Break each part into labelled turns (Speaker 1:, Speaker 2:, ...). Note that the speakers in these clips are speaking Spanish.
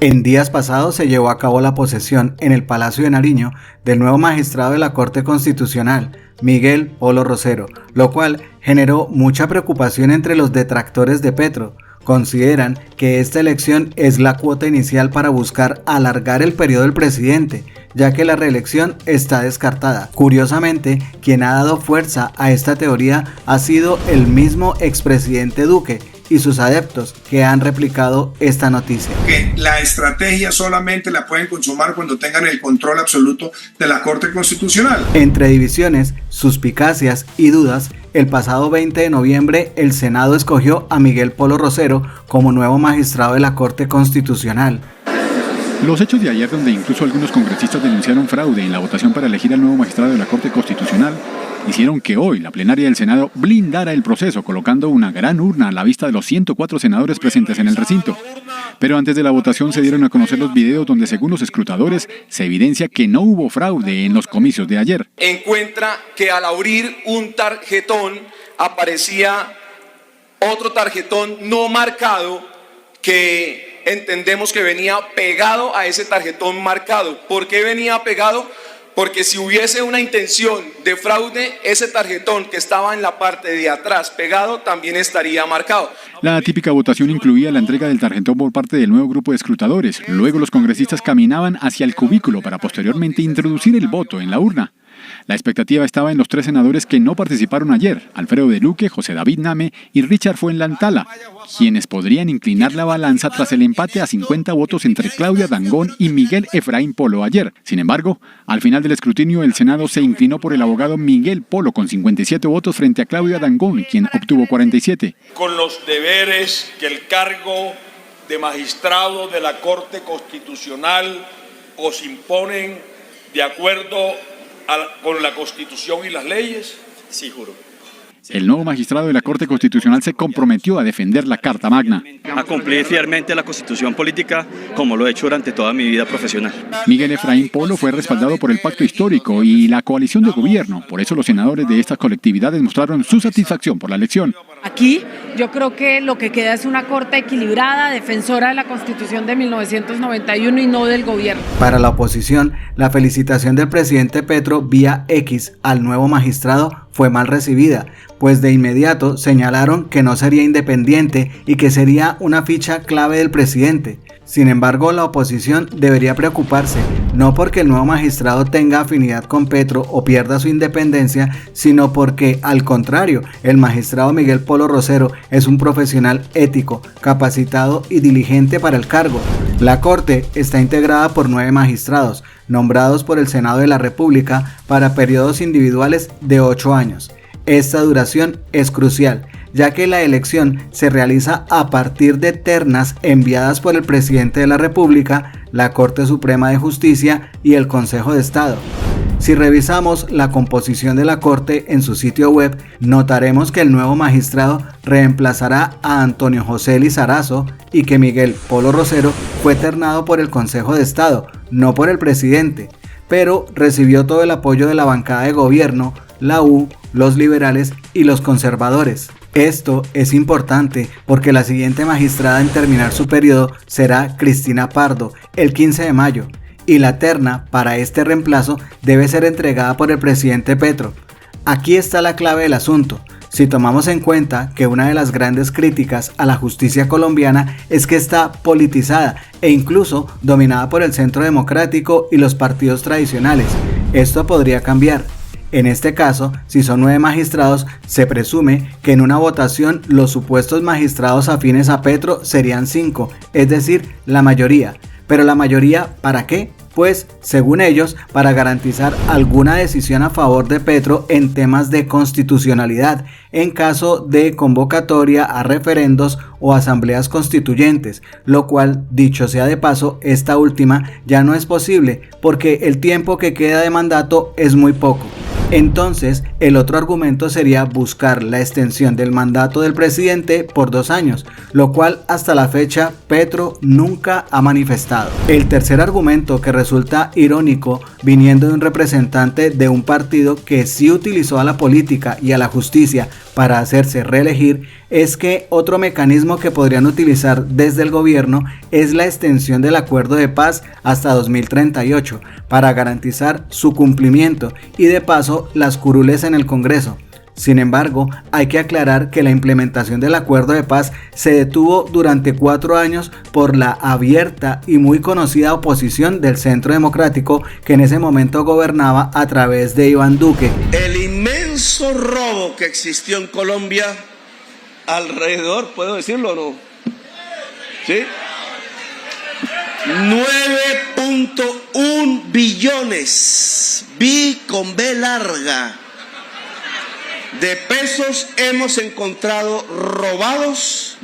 Speaker 1: En días pasados se llevó a cabo la posesión en el Palacio de Nariño del nuevo magistrado de la Corte Constitucional, Miguel Polo Rosero, lo cual generó mucha preocupación entre los detractores de Petro. Consideran que esta elección es la cuota inicial para buscar alargar el periodo del presidente, ya que la reelección está descartada. Curiosamente, quien ha dado fuerza a esta teoría ha sido el mismo expresidente Duque y sus adeptos, que han replicado esta noticia.
Speaker 2: Que la estrategia solamente la pueden consumar cuando tengan el control absoluto de la Corte Constitucional.
Speaker 1: Entre divisiones, suspicacias y dudas, el pasado 20 de noviembre el Senado escogió a Miguel Polo Rosero como nuevo magistrado de la Corte Constitucional.
Speaker 3: Los hechos de ayer, donde incluso algunos congresistas denunciaron fraude en la votación para elegir al nuevo magistrado de la Corte Constitucional, hicieron que hoy la plenaria del Senado blindara el proceso, colocando una gran urna a la vista de los 104 senadores presentes en el recinto. Pero antes de la votación se dieron a conocer los videos donde, según los escrutadores, se evidencia que no hubo fraude en los comicios de ayer.
Speaker 4: Encuentra que al abrir un tarjetón aparecía otro tarjetón no marcado que entendemos que venía pegado a ese tarjetón marcado. ¿Por qué venía pegado? Porque si hubiese una intención de fraude, ese tarjetón que estaba en la parte de atrás pegado también estaría marcado.
Speaker 3: La típica votación incluía la entrega del tarjetón por parte del nuevo grupo de escrutadores. Luego los congresistas caminaban hacia el cubículo para posteriormente introducir el voto en la urna. La expectativa estaba en los 3 senadores que no participaron ayer, Alfredo de Luque, José David Name y Richard Fuenlantala, quienes podrían inclinar la balanza tras el empate a 50 votos entre Claudia Dangond y Miguel Efraín Polo ayer. Sin embargo, al final del escrutinio el Senado se inclinó por el abogado Miguel Polo con 57 votos frente a Claudia Dangond, quien obtuvo 47.
Speaker 5: Con los deberes que el cargo de magistrado de la Corte Constitucional os imponen de acuerdo con la Constitución y las leyes.
Speaker 4: Sí, juro.
Speaker 3: El nuevo magistrado de la Corte Constitucional se comprometió a defender la Carta Magna.
Speaker 6: A cumplir fielmente la Constitución política, como lo he hecho durante toda mi vida profesional.
Speaker 3: Miguel Efraín Polo fue respaldado por el Pacto Histórico y la coalición de gobierno. Por eso los senadores de estas colectividades mostraron su satisfacción por la elección.
Speaker 7: Aquí yo creo que lo que queda es una Corte equilibrada, defensora de la Constitución de 1991 y no del gobierno.
Speaker 1: Para la oposición, la felicitación del presidente Petro vía X al nuevo magistrado fue mal recibida, pues de inmediato señalaron que no sería independiente y que sería una ficha clave del presidente. Sin embargo, la oposición debería preocuparse, no porque el nuevo magistrado tenga afinidad con Petro o pierda su independencia, sino porque, al contrario, el magistrado Miguel Polo Rosero es un profesional ético, capacitado y diligente para el cargo. La Corte está integrada por 9 magistrados, nombrados por el Senado de la República para periodos individuales de 8 años. Esta duración es crucial, ya que la elección se realiza a partir de ternas enviadas por el presidente de la República, la Corte Suprema de Justicia y el Consejo de Estado. Si revisamos la composición de la Corte en su sitio web, notaremos que el nuevo magistrado reemplazará a Antonio José Lizarazo y que Miguel Polo Rosero fue ternado por el Consejo de Estado, no por el presidente, pero recibió todo el apoyo de la bancada de gobierno, la U, los liberales y los conservadores. Esto es importante porque la siguiente magistrada en terminar su periodo será Cristina Pardo el 15 de mayo y la terna para este reemplazo debe ser entregada por el presidente Petro. Aquí está la clave del asunto. Si tomamos en cuenta que una de las grandes críticas a la justicia colombiana es que está politizada e incluso dominada por el centro democrático y los partidos tradicionales, esto podría cambiar. En este caso, si son 9 magistrados, se presume que en una votación los supuestos magistrados afines a Petro serían 5, es decir, la mayoría. ¿Pero la mayoría para qué? Pues, según ellos, para garantizar alguna decisión a favor de Petro en temas de constitucionalidad, en caso de convocatoria a referendos o asambleas constituyentes, lo cual, dicho sea de paso, esta última ya no es posible porque el tiempo que queda de mandato es muy poco. Entonces, el otro argumento sería buscar la extensión del mandato del presidente por 2 años, lo cual hasta la fecha Petro nunca ha manifestado. El tercer argumento, que resulta irónico viniendo de un representante de un partido que sí utilizó a la política y a la justicia para hacerse reelegir, es que otro mecanismo que podrían utilizar desde el gobierno es la extensión del acuerdo de paz hasta 2038 para garantizar su cumplimiento y de paso las curules en el Congreso. Sin embargo, hay que aclarar que la implementación del acuerdo de paz se detuvo durante 4 años por la abierta y muy conocida oposición del Centro Democrático, que en ese momento gobernaba a través de Iván Duque.
Speaker 8: El inmenso robo que existió en Colombia alrededor, ¿puedo decirlo o no? ¿Sí? 9.1 billones, con B larga, de pesos hemos encontrado robados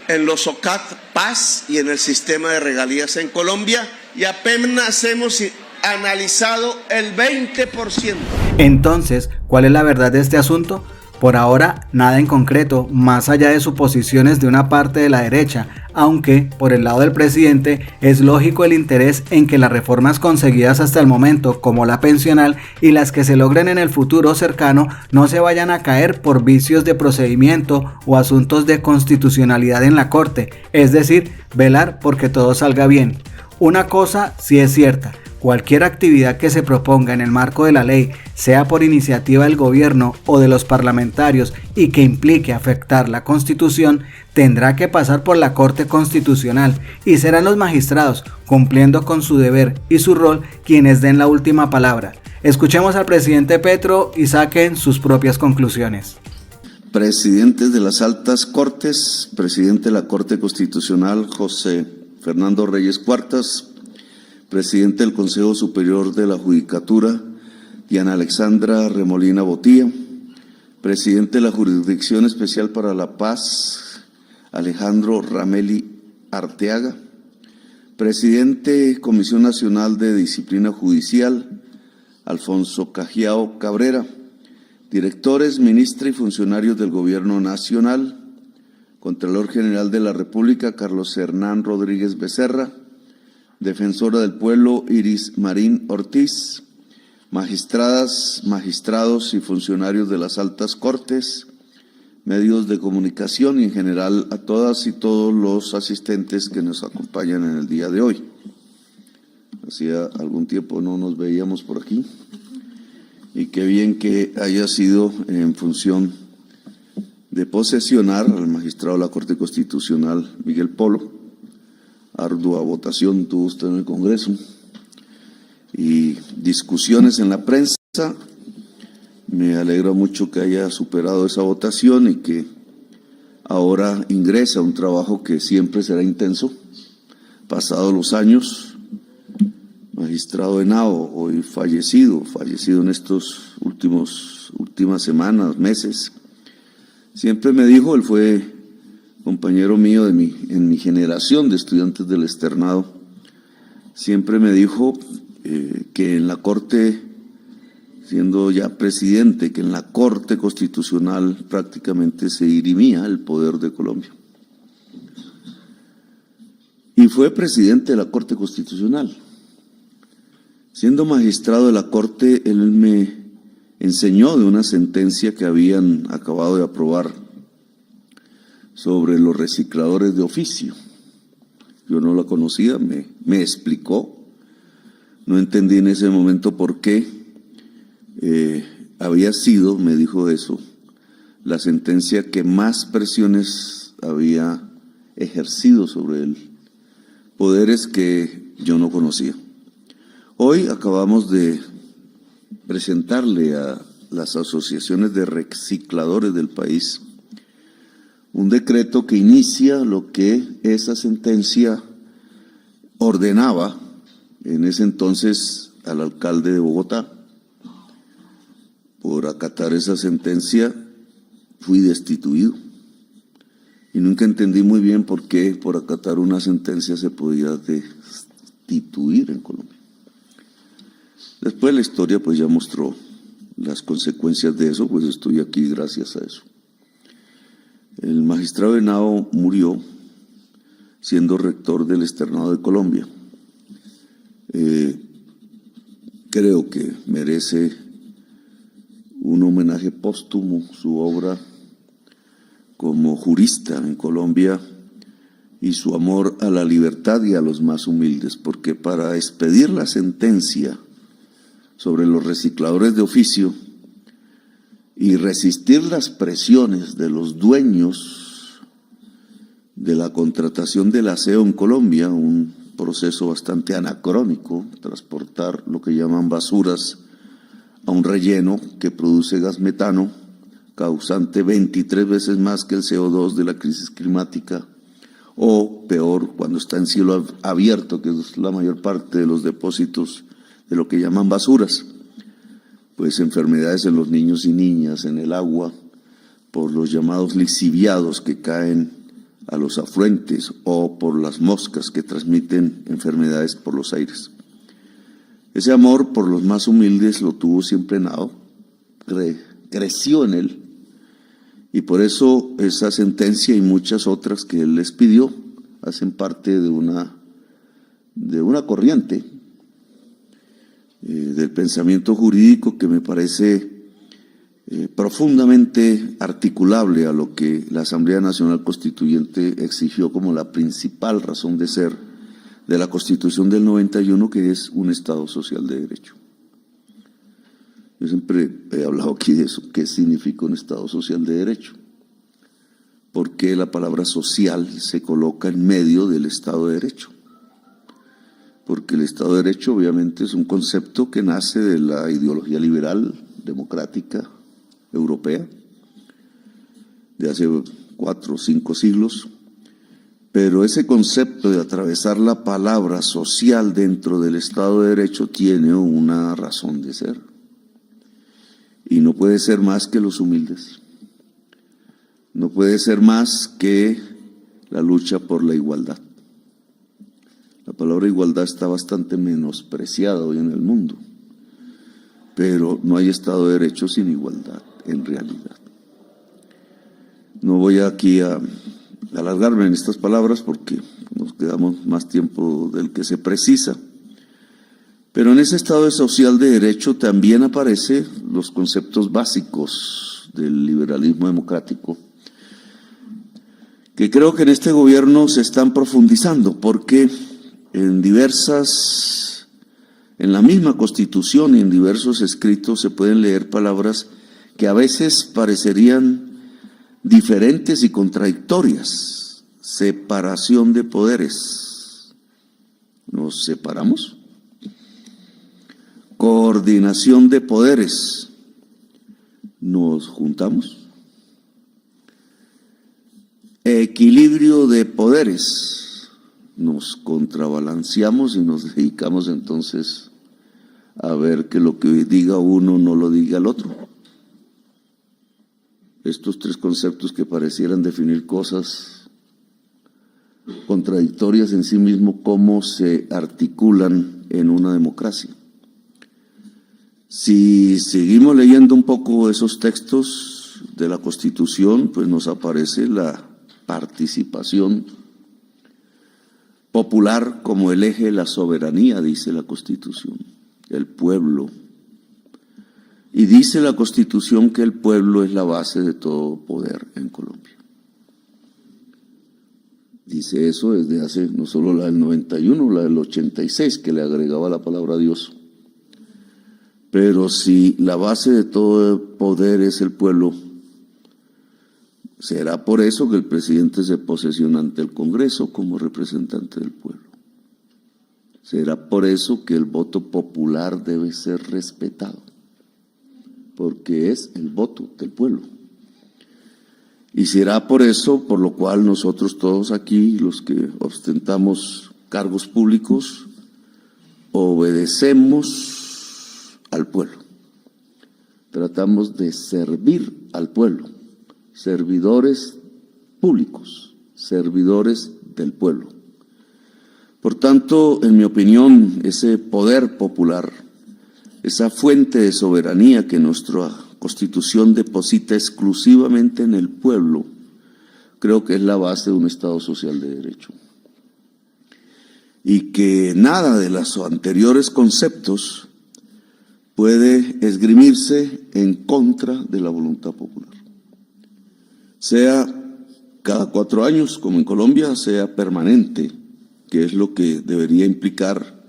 Speaker 8: en los OCAT Paz y en el sistema de regalías en Colombia, y apenas hemos analizado el 20%.
Speaker 1: Entonces, ¿cuál es la verdad de este asunto? Por ahora, nada en concreto, más allá de suposiciones de una parte de la derecha, aunque, por el lado del presidente, es lógico el interés en que las reformas conseguidas hasta el momento, como la pensional, y las que se logren en el futuro cercano, no se vayan a caer por vicios de procedimiento o asuntos de constitucionalidad en la Corte, es decir, velar porque todo salga bien. Una cosa sí es cierta: cualquier actividad que se proponga en el marco de la ley, sea por iniciativa del gobierno o de los parlamentarios y que implique afectar la Constitución, tendrá que pasar por la Corte Constitucional y serán los magistrados, cumpliendo con su deber y su rol, quienes den la última palabra. Escuchemos al presidente Petro y saquen sus propias conclusiones.
Speaker 9: Presidentes de las altas cortes, presidente de la Corte Constitucional, José Fernando Reyes Cuartas, presidente del Consejo Superior de la Judicatura, Diana Alexandra Remolina Botía, presidente de la Jurisdicción Especial para la Paz, Alejandro Rameli Arteaga, presidente Comisión Nacional de Disciplina Judicial, Alfonso Cajiao Cabrera, directores, ministra y funcionarios del Gobierno Nacional, Contralor General de la República, Carlos Hernán Rodríguez Becerra, Defensora del Pueblo, Iris Marín Ortiz, magistradas, magistrados y funcionarios de las altas cortes, medios de comunicación y en general a todas y todos los asistentes que nos acompañan en el día de hoy. Hacía algún tiempo no nos veíamos por aquí y qué bien que haya sido en función de posesionar al magistrado de la Corte Constitucional, Miguel Polo. Ardua votación tuvo usted en el Congreso y discusiones en la prensa. Me alegra mucho que haya superado esa votación y que ahora ingresa a un trabajo que siempre será intenso, pasados los años. Magistrado Henao, hoy fallecido en estos últimas semanas, meses, siempre me dijo, él fue compañero mío en mi generación de estudiantes del externado, siempre me dijo que en la Corte, siendo ya presidente, que en la Corte Constitucional prácticamente se dirimía el poder de Colombia. Y fue presidente de la Corte Constitucional. Siendo magistrado de la Corte, él me enseñó de una sentencia que habían acabado de aprobar sobre los recicladores de oficio. Yo no la conocía, me explicó, no entendí en ese momento por qué había sido, me dijo eso, la sentencia que más presiones había ejercido sobre él, poderes que yo no conocía. Hoy acabamos de presentarle a las asociaciones de recicladores del país un decreto que inicia lo que esa sentencia ordenaba en ese entonces al alcalde de Bogotá. Por acatar esa sentencia fui destituido y nunca entendí muy bien por qué por acatar una sentencia se podía destituir en Colombia. Después la historia pues ya mostró las consecuencias de eso, pues estoy aquí gracias a eso. El magistrado Henao murió siendo rector del Externado de Colombia. Creo que merece un homenaje póstumo su obra como jurista en Colombia y su amor a la libertad y a los más humildes, porque para expedir la sentencia sobre los recicladores de oficio y resistir las presiones de los dueños de la contratación del aseo en Colombia, un proceso bastante anacrónico, transportar lo que llaman basuras a un relleno que produce gas metano, causante 23 veces más que el CO2 de la crisis climática, o peor, cuando está en cielo abierto, que es la mayor parte de los depósitos de lo que llaman basuras, pues enfermedades en los niños y niñas, en el agua, por los llamados lixiviados que caen a los afluentes o por las moscas que transmiten enfermedades por los aires. Ese amor por los más humildes lo tuvo siempre Henao, creció en él, y por eso esa sentencia y muchas otras que él les pidió hacen parte de una corriente del pensamiento jurídico que me parece profundamente articulable a lo que la Asamblea Nacional Constituyente exigió como la principal razón de ser de la Constitución del 91, que es un Estado social de derecho. Yo siempre he hablado aquí de eso, ¿qué significa un Estado social de derecho? ¿Por qué la palabra social se coloca en medio del Estado de Derecho? Porque el Estado de Derecho obviamente es un concepto que nace de la ideología liberal, democrática, europea, de hace 4 o 5 siglos, pero ese concepto de atravesar la palabra social dentro del Estado de Derecho tiene una razón de ser, y no puede ser más que los humildes, no puede ser más que la lucha por la igualdad. La palabra igualdad está bastante menospreciada hoy en el mundo, pero no hay Estado de Derecho sin igualdad, en realidad. No voy aquí a alargarme en estas palabras porque nos quedamos más tiempo del que se precisa, pero en ese Estado social de derecho también aparecen los conceptos básicos del liberalismo democrático, que creo que en este gobierno se están profundizando, porque en la misma Constitución y en diversos escritos se pueden leer palabras que a veces parecerían diferentes y contradictorias. Separación de poderes. ¿Nos separamos? Coordinación de poderes. ¿Nos juntamos? Equilibrio de poderes. Nos contrabalanceamos y nos dedicamos entonces a ver que lo que diga uno no lo diga el otro. Estos 3 conceptos que parecieran definir cosas contradictorias en sí mismo, ¿cómo se articulan en una democracia? Si seguimos leyendo un poco esos textos de la Constitución, pues nos aparece la participación popular como el eje de la soberanía, dice la Constitución, el pueblo. Y dice la Constitución que el pueblo es la base de todo poder en Colombia. Dice eso desde hace no solo la del 91, la del 86, que le agregaba la palabra Dios. Pero si la base de todo poder es el pueblo, será por eso que el presidente se posesiona ante el Congreso como representante del pueblo. Será por eso que el voto popular debe ser respetado, porque es el voto del pueblo. Y será por eso por lo cual nosotros todos aquí, los que ostentamos cargos públicos, obedecemos al pueblo. Tratamos de servir al pueblo, servidores públicos, servidores del pueblo. Por tanto, en mi opinión, ese poder popular, esa fuente de soberanía que nuestra Constitución deposita exclusivamente en el pueblo, creo que es la base de un Estado social de derecho. Y que nada de los anteriores conceptos puede esgrimirse en contra de la voluntad popular. Sea cada 4 años, como en Colombia, sea permanente, que es lo que debería implicar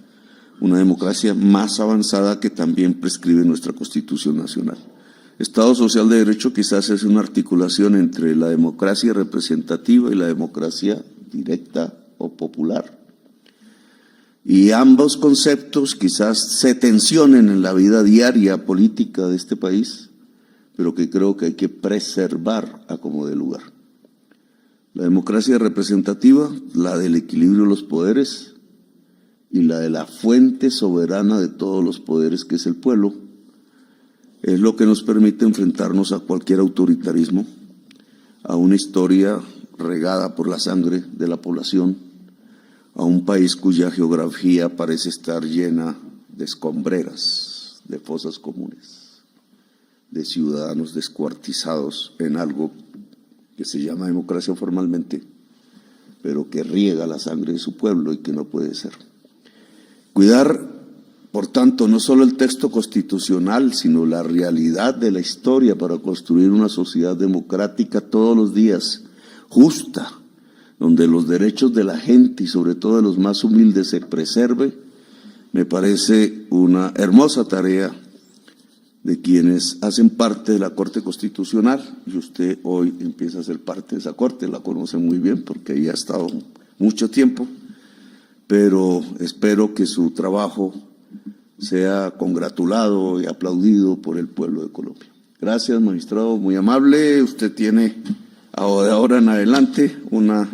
Speaker 9: una democracia más avanzada que también prescribe nuestra Constitución Nacional. Estado social de derecho quizás es una articulación entre la democracia representativa y la democracia directa o popular. Y ambos conceptos quizás se tensionen en la vida diaria política de este país, pero que creo que hay que preservar a como dé lugar. La democracia representativa, la del equilibrio de los poderes y la de la fuente soberana de todos los poderes, que es el pueblo, es lo que nos permite enfrentarnos a cualquier autoritarismo, a una historia regada por la sangre de la población, a un país cuya geografía parece estar llena de escombreras, de fosas comunes, de ciudadanos descuartizados en algo que se llama democracia formalmente, pero que riega la sangre de su pueblo y que no puede ser. Cuidar, por tanto, no solo el texto constitucional, sino la realidad de la historia para construir una sociedad democrática todos los días, justa, donde los derechos de la gente y sobre todo de los más humildes se preserve, me parece una hermosa tarea de quienes hacen parte de la Corte Constitucional, y usted hoy empieza a ser parte de esa Corte, la conoce muy bien porque ahí ha estado mucho tiempo, pero espero que su trabajo sea congratulado y aplaudido por el pueblo de Colombia. Gracias, magistrado, muy amable. Usted tiene de ahora en adelante un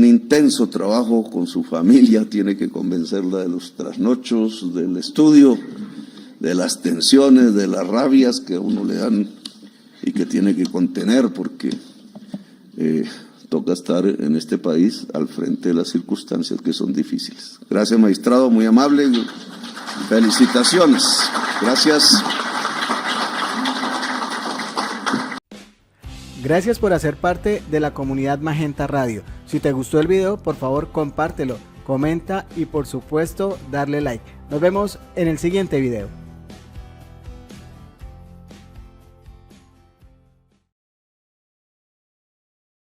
Speaker 9: intenso trabajo con su familia, tiene que convencerla de los trasnochos, del estudio, de las tensiones, de las rabias que a uno le dan y que tiene que contener porque toca estar en este país al frente de las circunstancias que son difíciles. Gracias, magistrado, muy amable. Felicitaciones. Gracias.
Speaker 1: Gracias por hacer parte de la comunidad Magenta Radio. Si te gustó el video, por favor compártelo, comenta y por supuesto darle like. Nos vemos en el siguiente video.